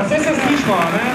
vse se slišmo, ne?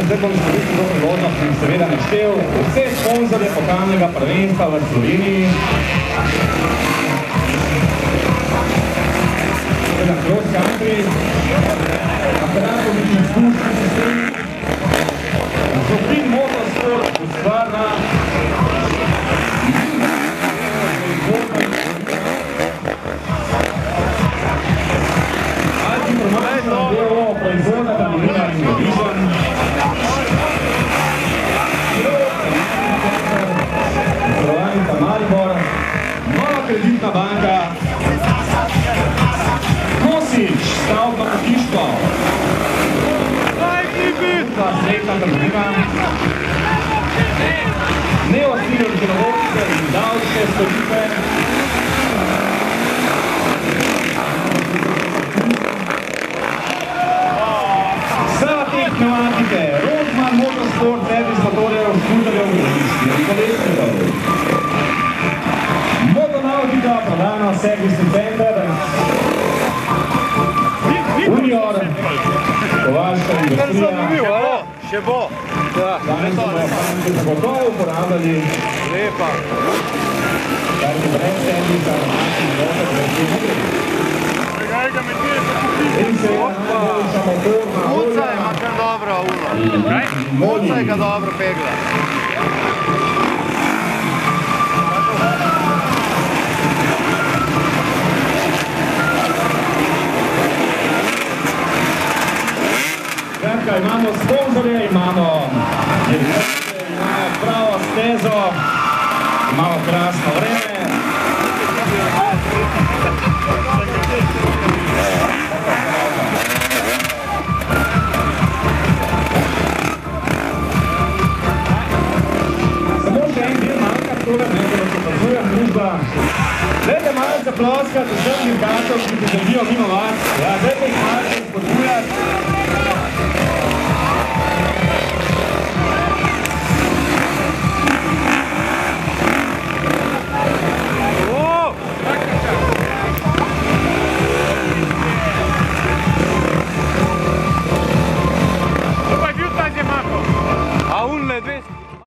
Zdaj bom izkoristil to priložnost in seveda naštel vse sponzorje pokalnega prvenstva v Sloveniji. Seveda Cross Country, Aparatovich izkušnji sistem, Zofin Motorsport, Husqvarna, Alti Promotion, DOO, proizvodna Terminal in Division, Maribor, Nova kreditna banka, Kosič, stavbno pohištvo, srednja trgovina, Neostiljo računovodske in davčne storitve, Savatek pneumatike, Rothman Motorsport, servis motorjev, skuterjev in kolesnikov. Motonautika, prodano servisni center, Unior, kovaška industrija. Še bo. Danes smo gotovo uporabljali. Lepa. Kar je brez servisa, naših motor, Pregaj ga med tije se popiši. in se je najboljša motorna olja. Muca ima kar dobro ulo. Kaj? Muca je ga dobro pegla. Skratka, imamo sponzorje, imamo dirigente, imamo pravo stezo, imamo krasno vreme. Samo še en del manjka tole, da se opazujem družba. Dajte malce ploskati vsem dirkačom, ki se držijo mimo vas. Ja,